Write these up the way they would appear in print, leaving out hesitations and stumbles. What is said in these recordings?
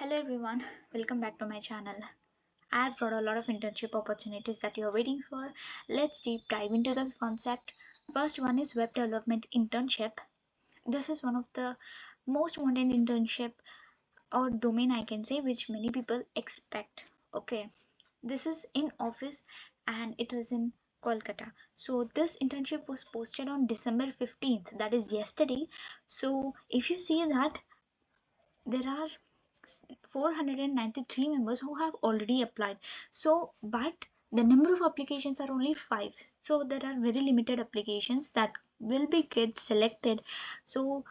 Hello everyone, welcome back to my channel. I have brought a lot of internship opportunities that you're waiting for. Let's deep dive into the concept. First one is Web Development Internship. This is one of the most wanted internship or domain I can say which many people expect. Okay, this is in office and it was in Kolkata. So this internship was posted on December 15th, that is yesterday. So if you see that there are 493 members who have already applied, so but the number of applications are only 5, so there are very limited applications that will be get selected. So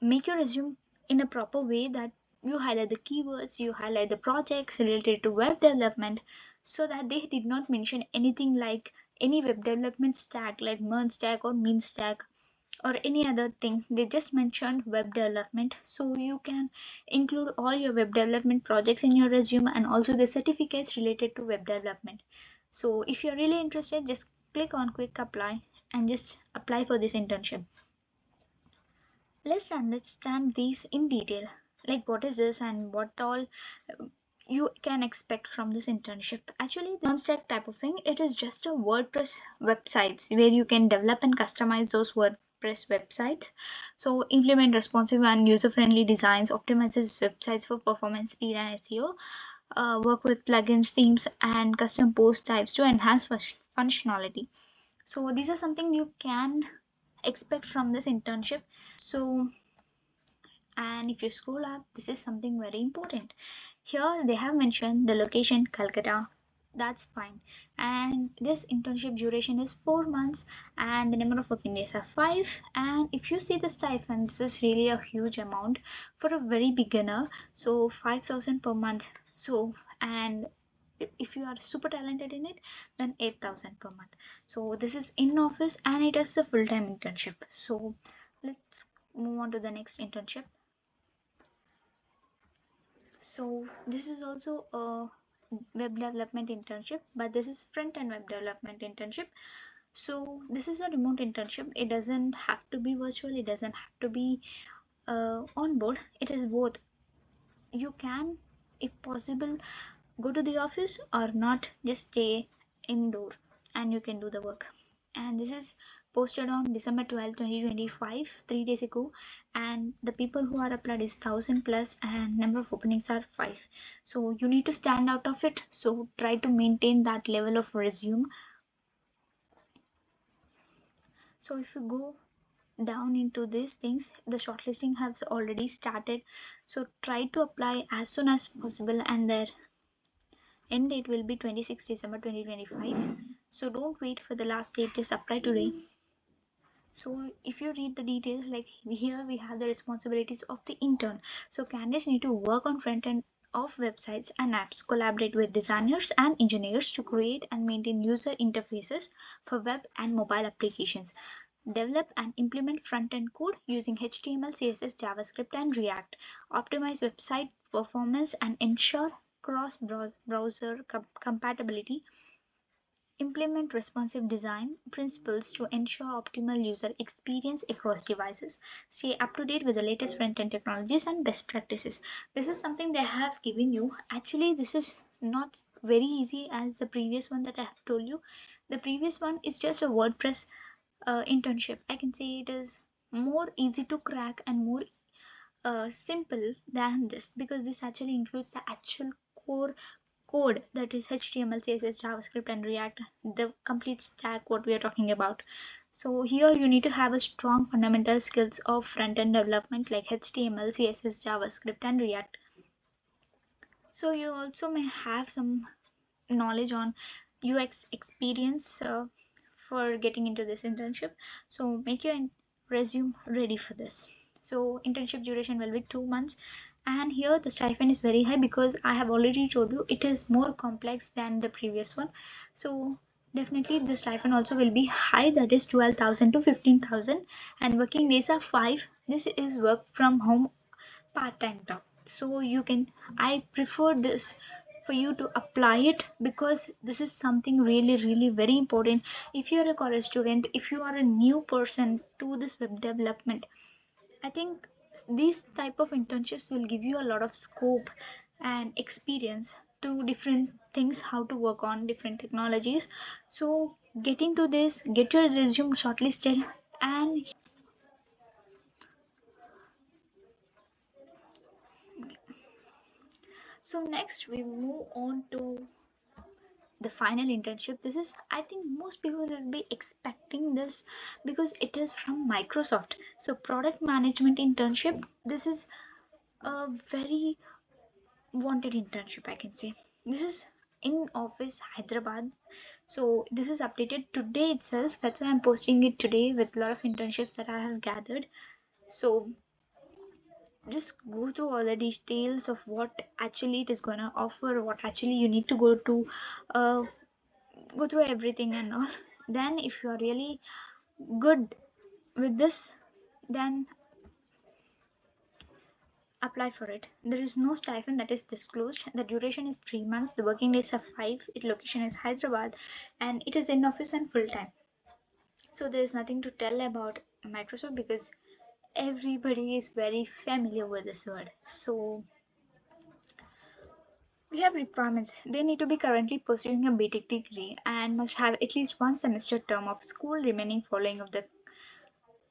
make your resume in a proper way, that you highlight the keywords, you highlight the projects related to web development, so that they did not mention anything like any web development stack like MERN stack or mean stack or any other thing. They just mentioned web development, so you can include all your web development projects in your resume and also the certificates related to web development. So if you're really interested, just click on quick apply and just apply for this internship. Let's understand these in detail, like what is this and what all you can expect from this internship. Actually, the Unstop type of thing, it is just a WordPress websites where you can develop and customize those WordPress websites. So implement responsive and user-friendly designs, optimizes websites for performance, speed, and SEO. Work with plugins, themes, and custom post types to enhance functionality. So these are something you can expect from this internship. So, and if you scroll up, this is something very important. Here they have mentioned the location Calcutta. That's fine. And this internship duration is 4 months and the number of working days are 5. And if you see the stipend, this is really a huge amount for a very beginner. So 5,000 per month. So, and if you are super talented in it, then 8,000 per month. So this is in office and it is a full-time internship. So let's move on to the next internship. So this is also a web development internship, but this is front end web development internship. So this is a remote internship. It doesn't have to be virtual, it doesn't have to be on board. It is both. You can, if possible, go to the office or not, just stay indoor and you can do the work. And this is posted on December 12, 2025, 3 days ago, and the people who are applied is 1,000 plus and number of openings are 5. So you need to stand out of it, so try to maintain that level of resume. So if you go down into these things, the shortlisting has already started, so try to apply as soon as possible, and their end date will be 26 December 2025. So don't wait for the last date, just apply today. So if you read the details, like here we have the responsibilities of the intern. So candidates need to work on front end of websites and apps, collaborate with designers and engineers to create and maintain user interfaces for web and mobile applications, develop and implement front-end code using HTML, CSS, JavaScript, and React, optimize website performance and ensure cross-browser compatibility, implement responsive design principles to ensure optimal user experience across devices, stay up to date with the latest front-end technologies and best practices. This is something they have given you. Actually, this is not very easy as the previous one that I have told you. The previous one is just a WordPress internship. I can say it is more easy to crack and more simple than this, because this actually includes the actual core code, that is HTML, CSS, JavaScript, and React, the complete stack what we are talking about. So here you need to have a strong fundamental skills of front-end development like HTML, CSS, JavaScript, and React. So you also may have some knowledge on UX experience for getting into this internship. So make your resume ready for this. So internship duration will be 2 months, and here the stipend is very high because I have already told you it is more complex than the previous one. So definitely the stipend also will be high, that is 12,000 to 15,000, and working days are 5. This is work from home part-time job, so you can, I prefer this for you to apply it, because this is something really very important. If you're a college student, if you are a new person to this web development, I think these type of internships will give you a lot of scope and experience, two different things, how to work on different technologies. So get into this, get your resume shortlisted, and so next we move on to the final internship. This is, I think most people will be expecting this because it is from Microsoft. So product management internship, this is a very wanted internship, I can say. This is in office Hyderabad. So this is updated today itself, that's why I'm posting it today with a lot of internships that I have gathered. So just go through all the details of what actually it is gonna offer, what actually you need to uh, go through everything and all. Then if you are really good with this, then apply for it. There is no stipend that is disclosed. The duration is 3 months, the working days are 5, its location is Hyderabad, and it is in office and full time. So there is nothing to tell about Microsoft because everybody is very familiar with this word. So we have requirements. They need to be currently pursuing a BTech degree and must have at least one semester term of school remaining following of the.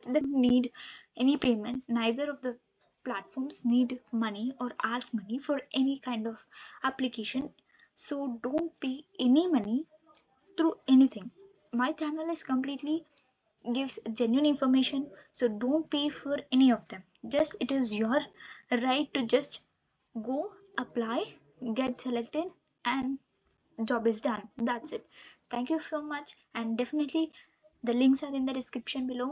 They don't need any payment. Neither of the platforms need money or ask money for any kind of application. So don't pay any money through anything. My channel is completely gives genuine information, so don't pay for any of them. Just it is your right to just go apply, get selected, and job is done. That's it. Thank you so much, and definitely the links are in the description below.